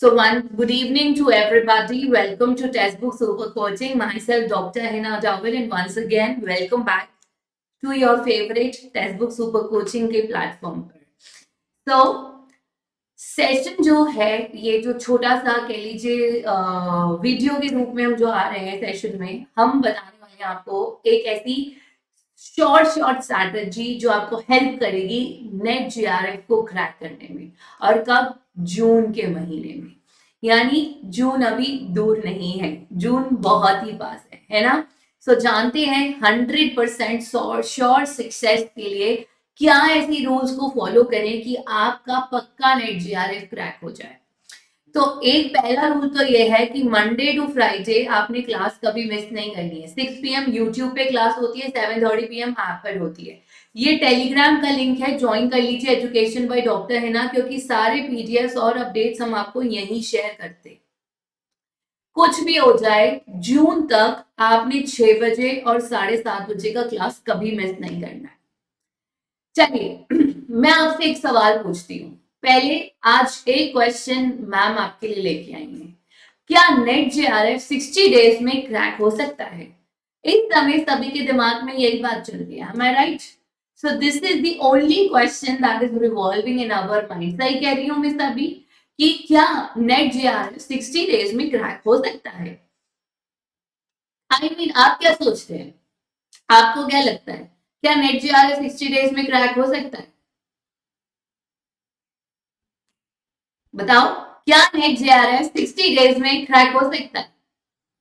So one good evening to everybody. Welcome to Textbook Super Coaching. Myself, Dr. Hina Dawar, and once again, welcome back to your favorite Textbook Super Coaching के platform पर. So session जो है ये जो छोटा सा कह लीजिए वीडियो के रूप में हम जो आ रहे हैं सेशन में हम बताने वाले हैं आपको एक ऐसी शॉर्ट स्ट्रैटेजी जो आपको हेल्प करेगी नेट जीआरएफ को क्रैक करने में और कब जून के महीने में यानी जून अभी दूर नहीं है जून बहुत ही पास है ना सो जानते हैं 100% श्योर सक्सेस के लिए क्या ऐसी रूल्स को फॉलो करें कि आपका पक्का नेट जीआरएफ क्रैक हो जाए तो एक पहला रूल तो ये है कि मंडे टू फ्राइडे आपने क्लास कभी मिस नहीं करनी है 6 PM यूट्यूब पे क्लास होती है 7:30 PM ऐप पर होती है ये टेलीग्राम का लिंक है ज्वाइन कर लीजिए एजुकेशन बाय डॉक्टर हिना क्योंकि सारे पीडीएफ और अपडेट्स हम आपको यहीं शेयर करते हैं कुछ भी हो जाए जून तक आपने 6 बजे और 7:30 बजे का क्लास कभी मिस नहीं करना है चलिए मैं आपसे एक सवाल पूछती हूँ पहले आज एक क्वेश्चन मैम आपके लिए लेके आई है क्या नेट जीआरएफ 60 डेज में क्रैक हो सकता है इस समय सभी के दिमाग में यही बात चल रही है am I right? So this is the only question that is revolving in our mind. सही कह रही हूँ मैं सभी कि क्या नेट जीआरएफ 60 डेज में क्रैक हो सकता है I mean, आप क्या सोचते हैं आपको क्या लगता है क्या नेट जीआरएफ 60 डेज में क्रैक हो सकता है बताओ क्या नेट जीआरएफ 60 डेज में क्रैक हो सकता है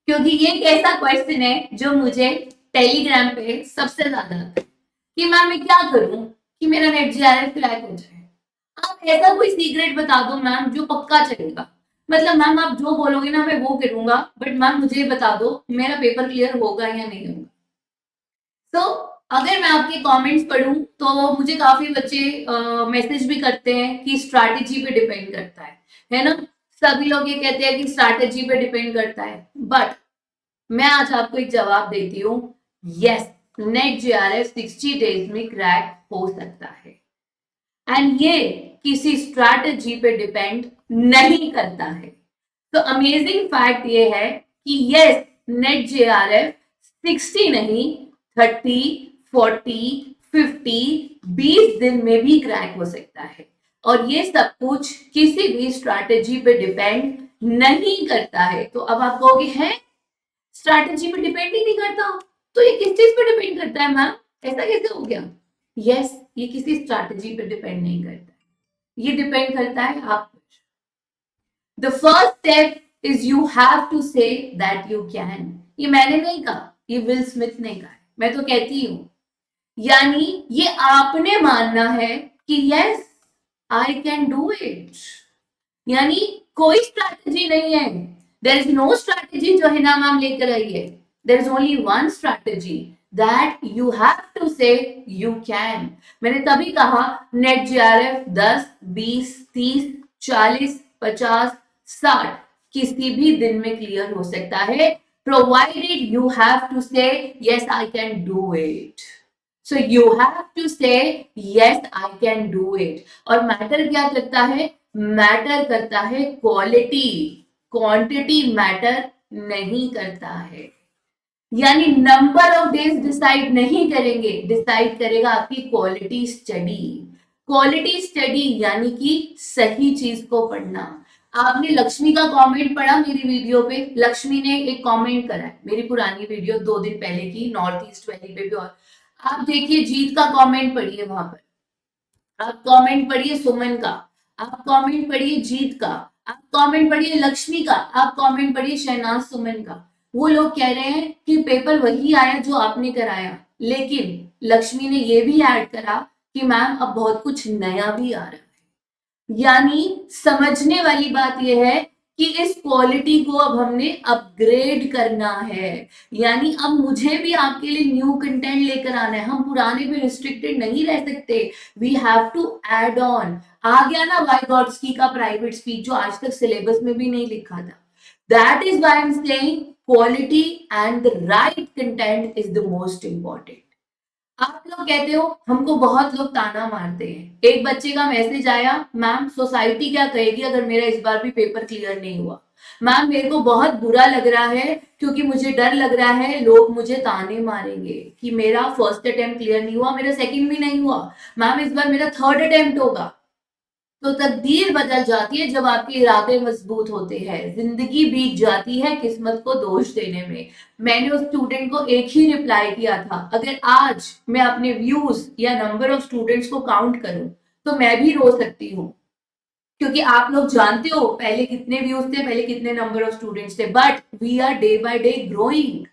क्योंकि ये एक ऐसा क्वेश्चन है जो मुझे टेलीग्राम पे सबसे ज्यादा आता है कि मैम मैं क्या करूं कि मेरा नेट जीआरएफ क्रैक हो जाए आप ऐसा कोई सीक्रेट बता दो मैम जो पक्का चलेगा मतलब मैम आप जो बोलोगे ना मैं वो करूंगा बट मैम मुझे बता दो मेरा पेपर क्लियर होगा या नहीं होगा तो अगर मैं आपके कमेंट्स पढ़ूं तो मुझे काफी बच्चे मैसेज भी करते हैं कि स्ट्रैटेजी पे डिपेंड करता है ना सभी लोग ये कहते हैं कि स्ट्रैटेजी पे डिपेंड करता है बट मैं आज आपको एक जवाब देती हूँ यस नेट जीआरएफ 60 डेज में क्रैक हो सकता है एंड ये किसी स्ट्रैटेजी पे डिपेंड नहीं करता है तो अमेजिंग फैक्ट ये है कि यस नेट जीआरएफ 60 नहीं 30 40 50 20 दिन में भी क्रैक हो सकता है और ये सब कुछ किसी भी स्ट्रैटेजी पे डिपेंड नहीं करता है तो अब आप कहोगे हैं स्ट्रैटेजी पे डिपेंड ही नहीं करता तो ये किस चीज पे डिपेंड करता है मैम ऐसा कैसे हो गया यस ये किसी स्ट्रैटेजी पे डिपेंड नहीं करता ये डिपेंड करता है आप the first step is you have to say that you can ये मैंने नहीं कहा ये विल स्मिथ ने कहा मैं तो कहती हूं यानी ये आपने मानना है कि yes I can do it यानी कोई स्ट्रैटेजी नहीं है देयर इज नो स्ट्रैटेजी जो हिना मैम लेकर आई है there is only one strategy that you have to say you can मैंने तभी कहा नेट जीआरएफ 10 20 30 40 50 60 किसी भी दिन में क्लियर हो सकता है provided you have to say yes I can do it so you have to say yes I can do it और मैटर क्या करता है मैटर करता है क्वालिटी क्वांटिटी मैटर नहीं करता है यानी नंबर ऑफ डेज डिसाइड नहीं करेंगे डिसाइड करेगा आपकी क्वालिटी स्टडी यानी कि सही चीज को पढ़ना आपने लक्ष्मी का कमेंट पढ़ा मेरी वीडियो पे लक्ष्मी ने एक कमेंट करा है मेरी पुरानी वीडियो 2 दिन पहले की नॉर्थ ईस्ट वैली पे भी और आप देखिए जीत का कमेंट पढ़िए वहां पर आप कमेंट पढ़िए सुमन का आप कमेंट पढ़िए जीत का आप कमेंट पढ़िए लक्ष्मी का आप कमेंट पढ़िए शहनाज सुमन का वो लोग कह रहे हैं कि पेपर वही आया जो आपने कराया लेकिन लक्ष्मी ने ये भी ऐड करा कि मैम अब बहुत कुछ नया भी आ रहा है यानी समझने वाली बात यह है कि इस क्वालिटी को अब हमने अपग्रेड करना है यानी अब मुझे भी आपके लिए न्यू कंटेंट लेकर आना है हम पुराने पे रिस्ट्रिक्टेड नहीं रह सकते we have to add on आ गया ना वाइगॉट्स्की का प्राइवेट स्पीच जो आज तक सिलेबस में भी नहीं लिखा था that is why I am saying quality and the right content is the most important आप लोग कहते हो हमको बहुत लोग ताना मारते हैं। एक बच्चे का मैसेज आया, मैम सोसाइटी क्या कहेगी अगर मेरा इस बार भी पेपर क्लियर नहीं हुआ। मैम मेरे को बहुत बुरा लग रहा है क्योंकि मुझे डर लग रहा है लोग मुझे ताने मारेंगे कि मेरा फर्स्ट अटेम्प्ट क्लियर नहीं हुआ, मेरा सेकंड भी नहीं हुआ, मैम इस बार मेरा थर्ड अटेम्प्ट होगा। तो तकदीर बदल जाती है जब आपके इरादे मजबूत होते हैं। जिंदगी बीत जाती है किस्मत को दोष देने में। मैंने उस स्टूडेंट को एक ही रिप्लाई किया था, अगर आज मैं अपने व्यूज या नंबर ऑफ स्टूडेंट्स को काउंट करूं तो मैं भी रो सकती हूँ, क्योंकि आप लोग जानते हो पहले कितने व्यूज थे, पहले कितने नंबर ऑफ स्टूडेंट्स थे, but we are day by day growing.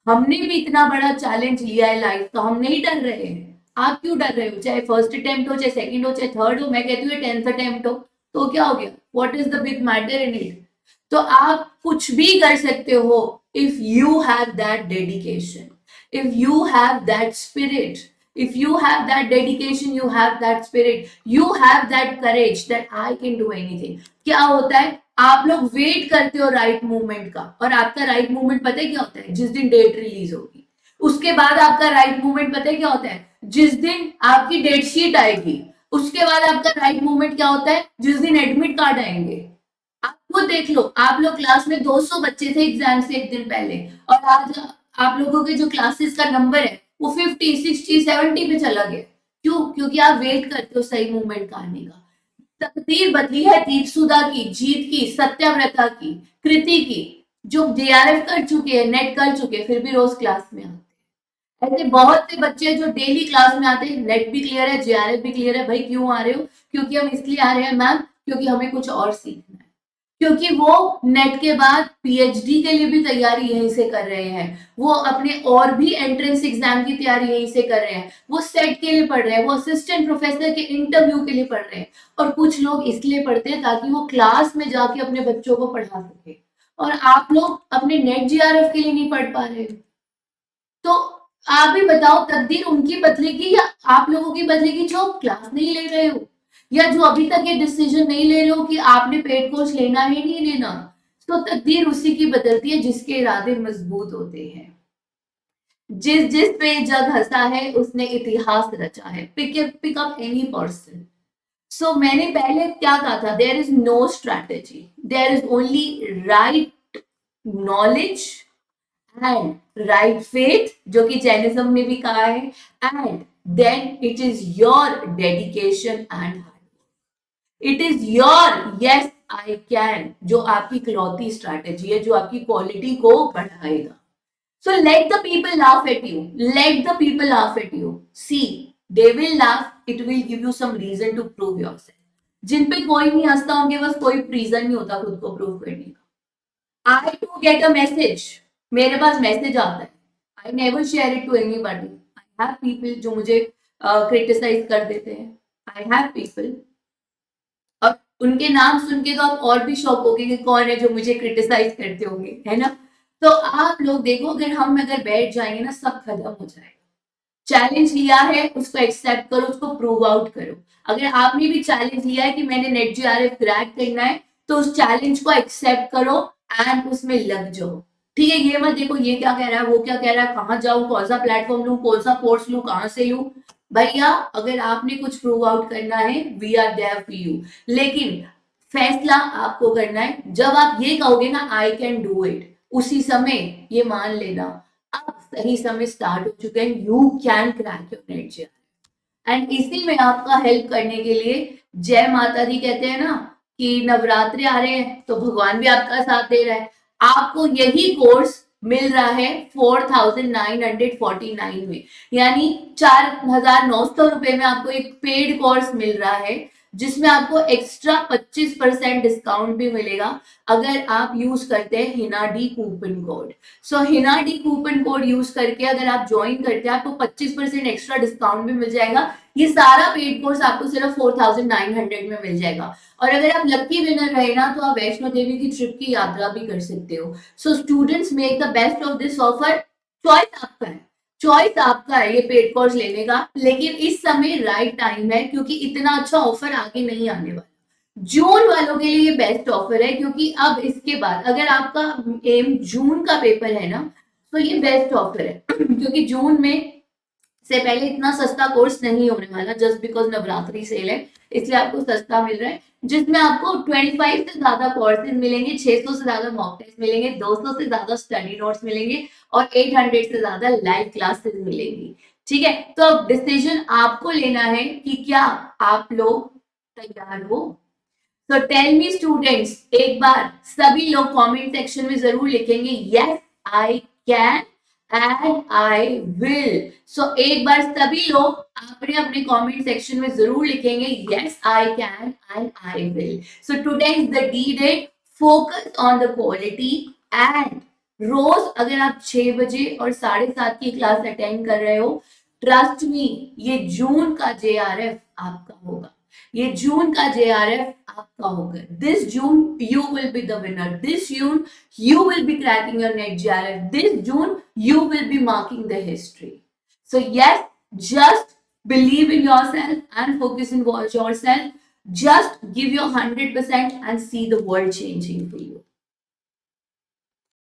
हमने भी इतना बड़ा चैलेंज लिया है लाइफ का, हम नहीं डर रहे हैं। आप क्यों डर रहे हो? चाहे फर्स्ट अटेम्प्ट हो, चाहे सेकंड हो, चाहे थर्ड हो, मैं कहती हूँ 10th अटेम्प्ट हो, तो क्या हो गया? What is the big matter in it? तो आप कुछ भी कर सकते हो if you have that dedication, if you have that spirit, if you have that dedication, you have that spirit, you have that courage that I can do anything. क्या होता है, आप लोग वेट करते हो राइट मूवमेंट का, और आपका राइट मूवमेंट पता है क्या होता है? जिस दिन डेट रिलीज होगी उसके बाद आपका राइट मूवमेंट पता है क्या होता है? जिस दिन आपकी डेट शीट आएगी उसके बाद आपका राइट मूवमेंट क्या होता है? जिस दिन एडमिट कार्ड आएंगे। आप खुद देख लो, आप लोग क्लास में 200 बच्चे थे एग्जाम से एक दिन पहले, और आज आप लोगों के जो क्लासेस का नंबर है वो 50, 60, 70 पे चला गया। क्यों? क्योंकि आप वेट करते हो सही मूवमेंट का आने का। तकदीर बदली है दीपसुधा की, जीत की, सत्याव्रता की, कृति की, जो जेआरएफ कर चुके हैं, नेट कर चुके हैं, फिर भी रोज क्लास में आते हैं। ऐसे बहुत से बच्चे जो डेली क्लास में आते हैं, नेट भी क्लियर है, जेआरएफ भी क्लियर है। भाई क्यों आ रहे हो? क्योंकि हम इसलिए आ रहे हैं मैम, क्योंकि हमें कुछ और सीखना है, क्योंकि वो नेट के बाद पीएचडी के लिए भी तैयारी यहीं से कर रहे हैं, वो अपने और भी एंट्रेंस एग्जाम की तैयारी यहीं से कर रहे हैं, वो सेट के लिए पढ़ रहे हैं, वो असिस्टेंट प्रोफेसर के इंटरव्यू के लिए पढ़ रहे हैं, और कुछ लोग इसलिए पढ़ते हैं ताकि वो क्लास में जाके अपने बच्चों को पढ़ा सके। और आप लोग अपने नेट जीआरएफ के लिए नहीं पढ़ पा रहे हो, तो आप ही बताओ तकदीर उनकी बदलेगी या आप लोगों की बदलेगी जो क्लास नहीं ले रहे हो, या जो अभी तक ये डिसीजन नहीं ले रहे हो कि आपने पेड कोर्स लेना है नहीं लेना। तो तकदीर उसी की बदलती है जिसके इरादे मजबूत होते हैं। जिस जिस पे जग हंसा है उसने इतिहास रचा है। Pick up any person. So मैंने पहले क्या कहा था? There is no strategy, there is only right knowledge and right faith, जो कि जैनिज्म में भी कहा है, and then it is your dedication and hard, it is your yes I can, जो आपकी इकलौती स्ट्रैटेजी है जो आपकी क्वालिटी को बढ़ाएगा। So let the people laugh at you, let the people laugh at you, see they will laugh, it will give you some reason to prove yourself. जिन पे कोई नहीं हंसता, उनके पास कोई रीजन नहीं होता खुद को प्रूव करने का। I to get a message, मेरे पास मैसेज आता है, I never share it to anybody. I have people जो मुझे क्रिटिसाइज कर देते हैं, आई हैव पीपल, और उनके नाम सुन के तो आप और भी शौक होगे कि कौन है जो मुझे क्रिटिसाइज करते होंगे, है ना? तो आप लोग देखो, अगर बैठ जाएंगे ना, सब खत्म हो जाएगा। चैलेंज लिया है उसको एक्सेप्ट करो, उसको प्रूव आउट करो। अगर आपने भी चैलेंज लिया है कि मैंने नेट जीआरएफ क्रैक करना है, तो उस चैलेंज को एक्सेप्ट करो एंड उसमें लग जाओ। ठीक है, ये मत देखो ये क्या कह रहा है, वो क्या कह रहा है, कहाँ जाऊं, कौन सा प्लेटफॉर्म लूं, कौन सा कोर्स लूं, कहाँ से लूं। भैया अगर आपने कुछ प्रूव आउट करना है, we are there for you, लेकिन फैसला आपको करना है। जब आप ये कहोगे ना आई कैन डू इट, उसी समय ये मान लेना अब सही समय स्टार्ट हो चुके हैं, you can crack your net GRF. And इसी में आपका हेल्प करने के लिए जय माता दी कहते हैं ना कि नवरात्रि आ रहे हैं तो भगवान भी आपका साथ दे रहा है। आपको यही कोर्स मिल रहा है 4949 में, यानी 4900 रुपए में आपको एक पेड कोर्स मिल रहा है, जिसमें आपको एक्स्ट्रा 25% डिस्काउंट भी मिलेगा अगर आप यूज करते हैं हिनाडी कूपन कोड। सो हिनाडी कूपन कोड यूज करके अगर आप ज्वाइन करते हैं, आपको 25% एक्स्ट्रा डिस्काउंट भी मिल जाएगा। ये सारा पेड कोर्स आपको सिर्फ 4900 में मिल जाएगा। और अगर आप लकी विनर रहे ना, तो आप वैष्णो देवी की ट्रिप की यात्रा भी कर सकते हो। So students make the best of this offer. Choice आपका है, चॉइस आपका है ये पेड कोर्स लेने का, लेकिन इस समय राइट टाइम है क्योंकि इतना अच्छा ऑफर आगे नहीं आने वाला। जून वालों के लिए ये बेस्ट ऑफर है, क्योंकि अब इसके बाद अगर आपका एम जून का पेपर है ना, तो ये बेस्ट ऑफर है क्योंकि जून में से पहले इतना सस्ता कोर्स नहीं होने वाला, जस्ट बिकॉज नवरात्रि सेल है इसलिए आपको सस्ता मिल रहा है, जिसमें आपको 25 से ज्यादा कोर्सेज मिलेंगे, 600 से ज्यादा मॉक टेस्ट मिलेंगे, 200 से ज्यादा स्टडी नोट्स मिलेंगे और 800 से ज्यादा लाइव क्लासेस मिलेंगी। ठीक है, तो अब डिसीजन आपको लेना है कि क्या आप लोग तैयार हो। तो टेल मी स्टूडेंट्स, एक बार सभी लोग कमेंट सेक्शन में जरूर लिखेंगे yes I can and I will. So एक बार सभी लोग अपने अपने कमेंट सेक्शन में जरूर लिखेंगे yes I can and I will. So today is the D day, focus on the quality and रोज अगर आप 6 बजे और 7:30 की क्लास अटेंड कर रहे हो, ट्रस्ट मी ये जून का JRF आपका होगा, ये जून का JRF आपका होगा। This June you will be the winner, this June you will be cracking your net JRF, this June you will be marking the history. So yes, just believe in yourself and focus on yourself, just give your 100% and see the world changing for you.